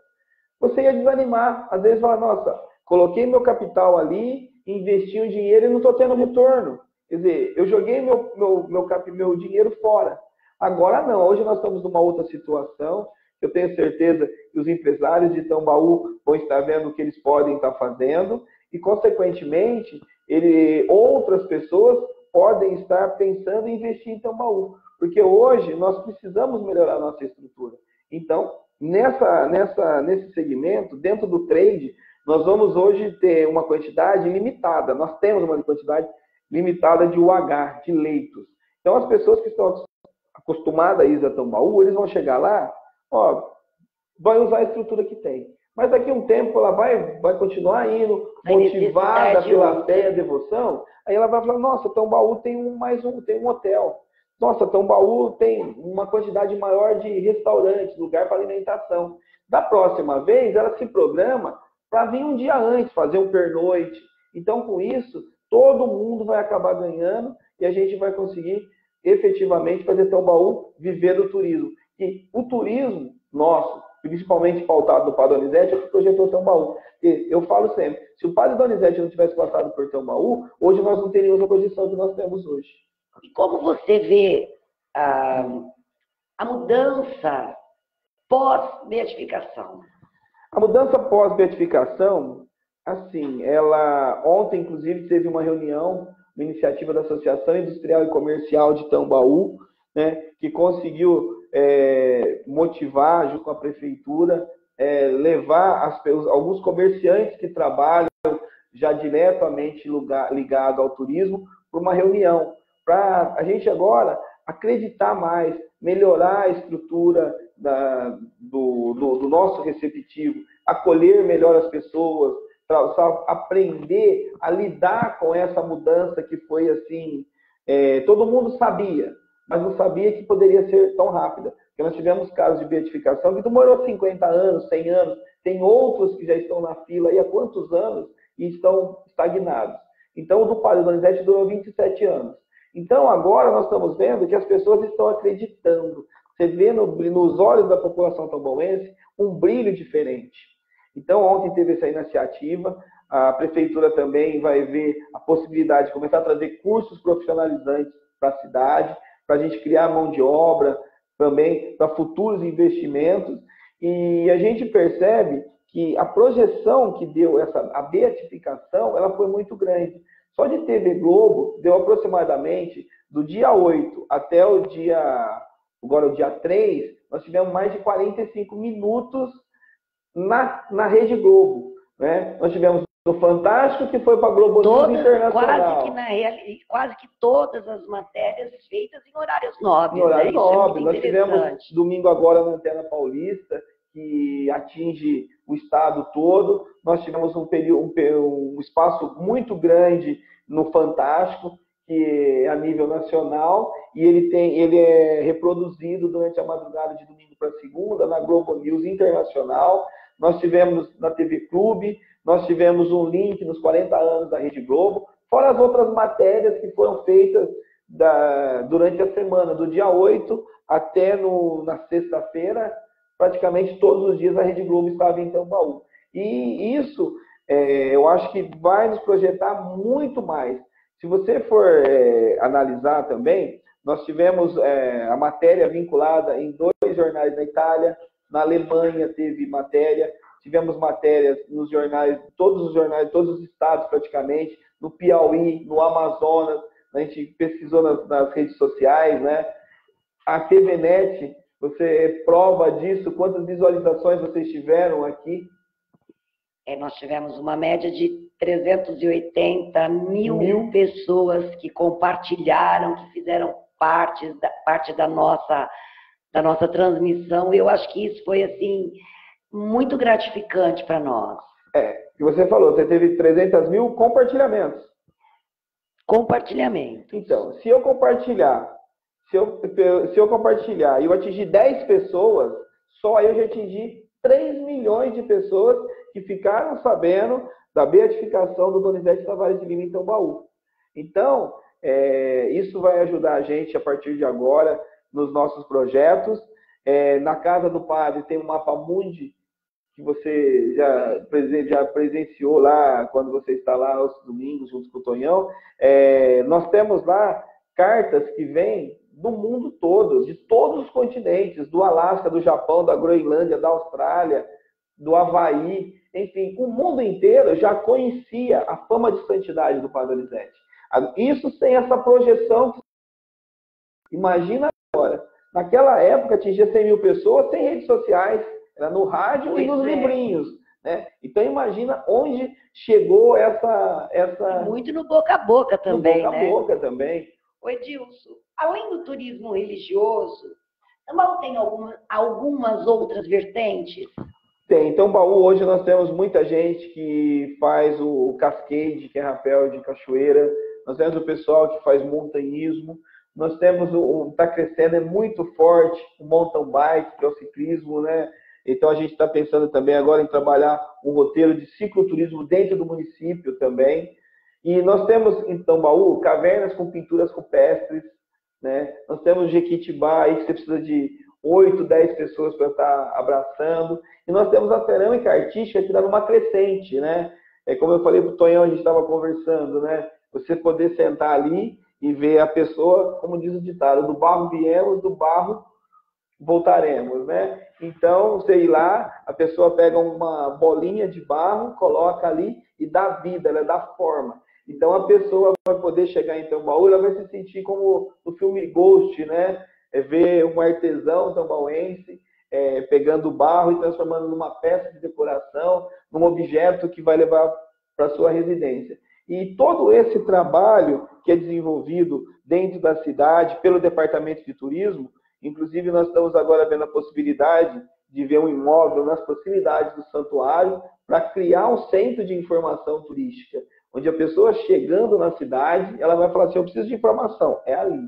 Você ia desanimar, às vezes falar, nossa, coloquei meu capital ali, investi o dinheiro e não estou tendo retorno. Quer dizer, eu joguei meu dinheiro fora. Agora não, hoje nós estamos numa outra situação. Eu tenho certeza que os empresários de Tambaú vão estar vendo o que eles podem estar fazendo e, consequentemente, outras pessoas podem estar pensando em investir em Tambaú. Porque hoje nós precisamos melhorar a nossa estrutura. Então, nesse segmento, dentro do trade, nós vamos hoje ter uma quantidade limitada. Nós temos uma quantidade limitada de UH, de leitos. Então, as pessoas que estão acostumadas a ir a Tambaú, eles vão chegar lá, vai usar a estrutura que tem. Mas daqui a um tempo ela vai continuar indo, motivada pela fé e a devoção, aí ela vai falar, nossa, Tambaú tem um hotel. Nossa, Tambaú tem uma quantidade maior de restaurantes, lugar para alimentação. Da próxima vez, ela se programa para vir um dia antes, fazer um pernoite. Então, com isso, todo mundo vai acabar ganhando e a gente vai conseguir efetivamente fazer Tambaú viver do turismo. E o turismo nosso, principalmente pautado no Padre Donizete, é o que projetou Tambaú. E eu falo sempre, se o Padre Donizete não tivesse passado por Tambaú, hoje nós não teríamos a projeção que nós temos hoje. E como você vê a mudança pós-beatificação? A mudança pós-beatificação, assim, ontem, inclusive, teve uma reunião, uma iniciativa da Associação Industrial e Comercial de Tambaú, né, que conseguiu motivar, junto com a prefeitura, levar alguns comerciantes que trabalham já diretamente ligado ao turismo para uma reunião, para a gente agora acreditar mais, melhorar a estrutura do nosso receptivo, acolher melhor as pessoas, aprender a lidar com essa mudança que foi assim, todo mundo sabia, mas não sabia que poderia ser tão rápida. Porque nós tivemos casos de beatificação que demorou 50 anos, 100 anos, tem outros que já estão na fila aí há quantos anos e estão estagnados. Então, o do Padre Donizete durou 27 anos. Então, agora nós estamos vendo que as pessoas estão acreditando. você vê nos olhos da população tamboense um brilho diferente. Então, ontem teve essa iniciativa, a prefeitura também vai ver a possibilidade de começar a trazer cursos profissionalizantes para a cidade, para a gente criar mão de obra também para futuros investimentos, e a gente percebe que a projeção que deu a beatificação, ela foi muito grande. Só de TV Globo, deu aproximadamente, do dia 8 até o dia 3, nós tivemos mais de 45 minutos na Rede Globo. Né? Nós tivemos no Fantástico, que foi para a Globo News Internacional. Quase que todas as matérias feitas em horários nobres. Em horários nobres. Nós tivemos domingo agora na Antena Paulista, que atinge o estado todo. Nós tivemos um espaço muito grande no Fantástico, que é a nível nacional, e ele é reproduzido durante a madrugada de domingo para segunda, na Globo News Internacional. Nós tivemos na TV Clube, nós tivemos um link nos 40 anos da Rede Globo, fora as outras matérias que foram feitas durante a semana, do dia 8 até na sexta-feira, praticamente todos os dias a Rede Globo estava em Tambaú. E isso, eu acho que vai nos projetar muito mais. Se você for analisar também, nós tivemos a matéria vinculada em 2 jornais da Itália, na Alemanha teve matéria, tivemos matérias nos jornais, todos os estados praticamente, no Piauí, no Amazonas, a gente pesquisou nas redes sociais, né? A TVNet, você é prova disso, quantas visualizações vocês tiveram aqui? Nós tivemos uma média de 380 mil pessoas que compartilharam, que fizeram parte da nossa transmissão. Eu acho que isso foi, assim, muito gratificante para nós. E você falou, você teve 300 mil compartilhamentos. Compartilhamento. Então, se eu compartilhar e eu atingir 10 pessoas, só eu já atingi 3 milhões de pessoas que ficaram sabendo da beatificação do Donizete Tavares de Lima em Tambaú. Então, isso vai ajudar a gente a partir de agora nos nossos projetos. Na Casa do Padre tem um Mapa Mundi, que você já presenciou lá, quando você está lá aos domingos junto com o Tonhão. Nós temos lá cartas que vêm do mundo todo, de todos os continentes, do Alasca, do Japão, da Groenlândia, da Austrália, do Havaí, enfim, o mundo inteiro já conhecia a fama de santidade do Padre Donizete. Isso sem essa projeção. Imagina agora, naquela época atingia 100 mil pessoas sem redes sociais, era no rádio e nos livrinhos. Né? Então imagina onde chegou essa... Muito no boca a boca também, no boca a boca também. Ô Edilson, além do turismo religioso, Tambaú tem algumas outras vertentes? Tem. Em Tambaú, hoje nós temos muita gente que faz o cascade, que é rapel de cachoeira. Nós temos o pessoal que faz montanhismo. Nós temos está crescendo, é muito forte, o mountain bike, que é o ciclismo, né? Então a gente está pensando também agora em trabalhar um roteiro de cicloturismo dentro do município também. E nós temos em Tambaú cavernas com pinturas rupestres, né? Nós temos Jequitibá aí que você precisa de 8, 10 pessoas para estar abraçando. E nós temos a cerâmica artística que dá numa crescente, né? Como eu falei para o Tonhão, a gente estava conversando, né? Você poder sentar ali e ver a pessoa, como diz o ditado, do barro viemos, do barro voltaremos, né? Então, você ir lá, a pessoa pega uma bolinha de barro, coloca ali e dá vida, ela dá forma. Então, a pessoa vai poder chegar em Tambaú, ela vai se sentir como no filme Ghost, né? Ver um artesão tambauense pegando barro e transformando numa peça de decoração, num objeto que vai levar para sua residência. E todo esse trabalho que é desenvolvido dentro da cidade pelo Departamento de Turismo, inclusive nós estamos agora vendo a possibilidade de ver um imóvel nas proximidades do santuário para criar um centro de informação turística, onde a pessoa chegando na cidade, ela vai falar assim, eu preciso de informação, é ali.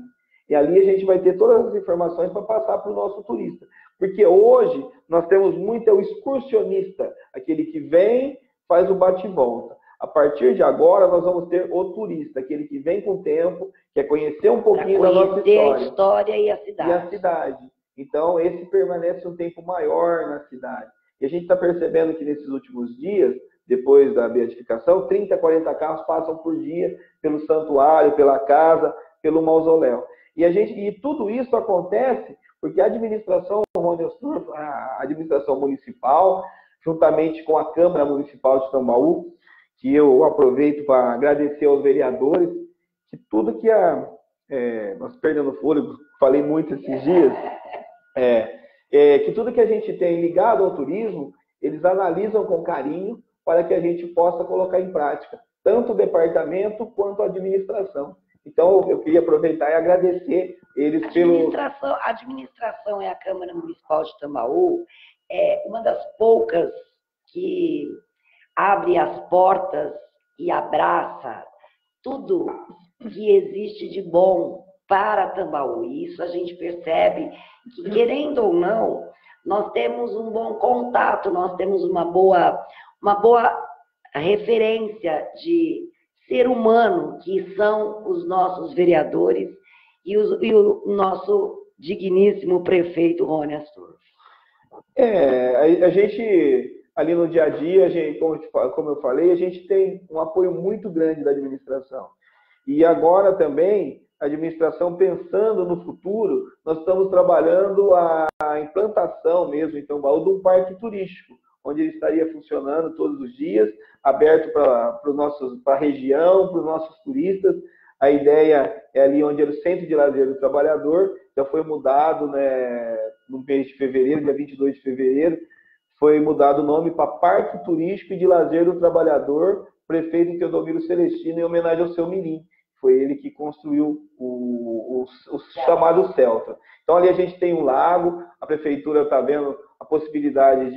E ali a gente vai ter todas as informações para passar para o nosso turista. Porque hoje nós temos muito o excursionista, aquele que vem, faz o bate-volta. A partir de agora nós vamos ter o turista, aquele que vem com o tempo, quer conhecer um pouquinho da nossa história. A história e a cidade. E a cidade. Então, esse permanece um tempo maior na cidade. E a gente está percebendo que nesses últimos dias, depois da beatificação, 30, 40 carros passam por dia pelo santuário, pela casa, pelo mausoléu. E tudo isso acontece porque a administração, a administração municipal, juntamente com a Câmara Municipal de Tambaú, que eu aproveito para agradecer aos vereadores, que tudo que nós perdendo fôlego, falei muito esses dias, que tudo que a gente tem ligado ao turismo, eles analisam com carinho para que a gente possa colocar em prática, tanto o departamento quanto a administração. Então, eu queria aproveitar e agradecer eles A administração é a Câmara Municipal de Tambaú, é uma das poucas que abre as portas e abraça tudo que existe de bom para Tambaú. E isso a gente percebe que, querendo ou não, nós temos um bom contato, nós temos uma boa referência de ser humano, que são os nossos vereadores e o nosso digníssimo prefeito Rony Astorff. A gente, ali no dia a dia, como eu falei, a gente tem um apoio muito grande da administração. E agora também, a administração pensando no futuro, nós estamos trabalhando a implantação mesmo em Tambaú de um parque turístico, onde ele estaria funcionando todos os dias, aberto para a região, para os nossos turistas. A ideia é ali onde era o Centro de Lazer do Trabalhador, já foi mudado, né, no mês de fevereiro, dia 22 de fevereiro, foi mudado o nome para Parque Turístico e de Lazer do Trabalhador, prefeito Teodomiro Celestino, em homenagem ao seu Mirim. Foi ele que construiu o chamado Celta. Então, ali a gente tem um lago, a prefeitura está vendo a possibilidade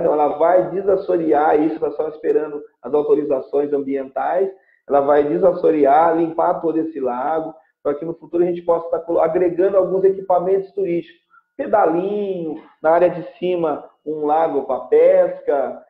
ela vai desassorear isso, está só esperando as autorizações ambientais, ela vai desassorear, limpar todo esse lago, para que no futuro a gente possa estar agregando alguns equipamentos turísticos. Pedalinho, na área de cima, um lago para pesca,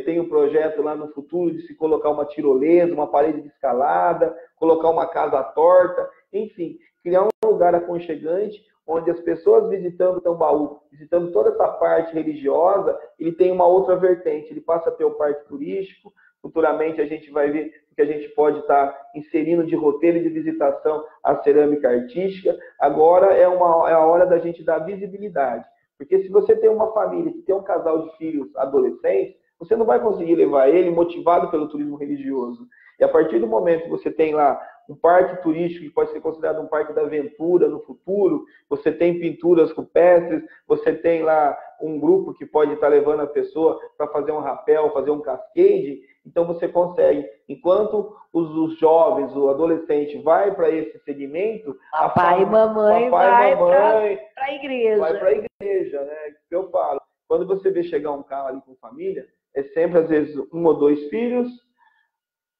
tem um projeto lá no futuro de se colocar uma tirolesa, uma parede de escalada, colocar uma casa torta, enfim, criar um lugar aconchegante, onde as pessoas visitando Tambaú, visitando toda essa parte religiosa, ele tem uma outra vertente, ele passa a ter o parque turístico, futuramente a gente vai ver que a gente pode estar inserindo de roteiro de visitação a cerâmica artística. Agora é a hora da gente dar visibilidade, porque se você tem uma família que tem um casal de filhos adolescentes, você não vai conseguir levar ele motivado pelo turismo religioso. E a partir do momento que você tem lá um parque turístico que pode ser considerado um parque da aventura no futuro, você tem pinturas rupestres, você tem lá um grupo que pode estar levando a pessoa para fazer um rapel, fazer um cascade, então você consegue, enquanto os jovens, o adolescente vai para esse segmento, papai e mamãe vai para a igreja. Vai para a igreja, né? Eu falo, quando você vê chegar um carro ali com família, é sempre, às vezes, um ou dois filhos,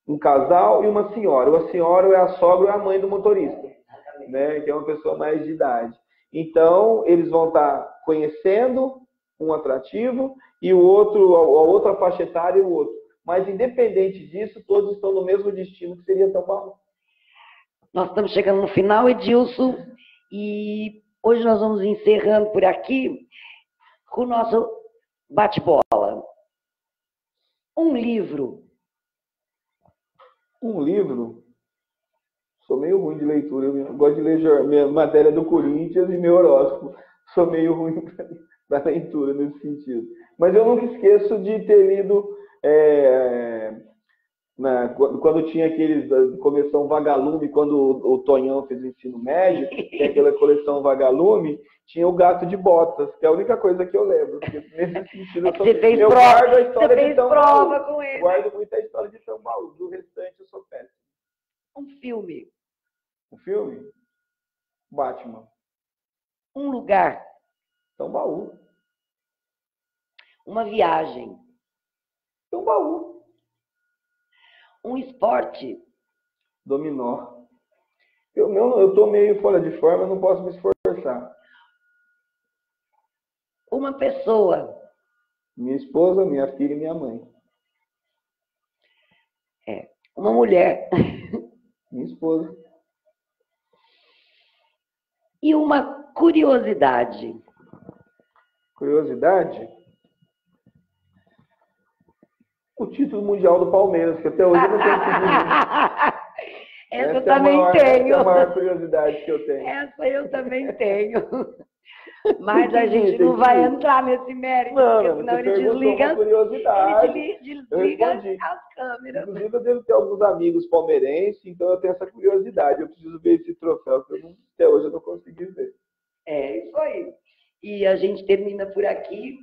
um casal e uma senhora. A senhora é a sogra ou é a mãe do motorista, né? Que é uma pessoa mais de idade. Então, eles vão estar conhecendo um atrativo e o outro, a outra faixa etária e o outro. Mas, independente disso, todos estão no mesmo destino, que seria Tambaú. Nós estamos chegando no final, Edilson, e hoje nós vamos encerrando por aqui com o nosso bate-bola. Um livro. Um livro? Sou meio ruim de leitura. Eu gosto de ler minha matéria do Corinthians e meu horóscopo. Sou meio ruim da leitura nesse sentido. Mas eu nunca esqueço de ter lido quando tinha aqueles da coleção Vagalume, quando o Tonhão fez o ensino médio, tem aquela coleção Vagalume, tinha o Gato de Botas, que é a única coisa que eu lembro. Porque nesse sentido, eu guardo a história de Tambaú. Com ele. Guardo muito a história de Tambaú. Do restante, eu sou péssimo. Um filme. Um filme? Batman. Um lugar. Tambaú. Uma viagem. Tambaú. Um esporte. Dominó. Eu estou meio fora de forma, não posso me esforçar. Uma pessoa. Minha esposa, minha filha e minha mãe. Uma mulher. Minha esposa. E uma curiosidade. Curiosidade? O título mundial do Palmeiras, que até hoje eu não tenho conseguido. Essa eu também tenho. Essa é a maior curiosidade que eu tenho. Essa eu também tenho. Mas a gente não vai entrar nesse mérito, porque senão ele desliga, desliga as câmeras. Inclusive, eu devo ter alguns amigos palmeirenses, então eu tenho essa curiosidade. Eu preciso ver esse troféu, que até hoje eu não consegui ver. É isso aí. E a gente termina por aqui.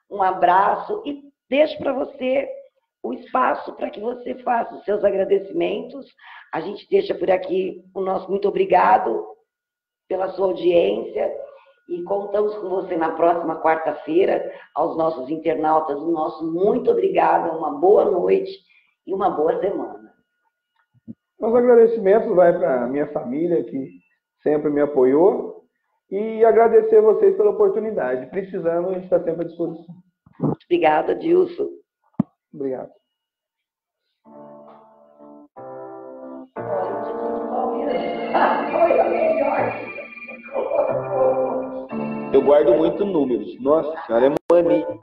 Um abraço e deixo para você o espaço para que você faça os seus agradecimentos. A gente deixa por aqui o nosso muito obrigado pela sua audiência e contamos com você na próxima quarta-feira. Aos nossos internautas, o nosso muito obrigado, uma boa noite e uma boa semana. Meus agradecimentos vai para a minha família, que sempre me apoiou, e agradecer a vocês pela oportunidade. Precisando, a gente está sempre à disposição. Obrigada, Dilson. Obrigado. Eu guardo muito números. Nossa senhora, é mania.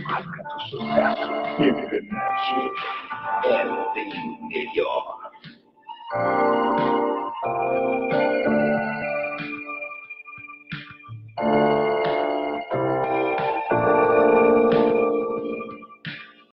Marca do sucesso. Internet é bem melhor.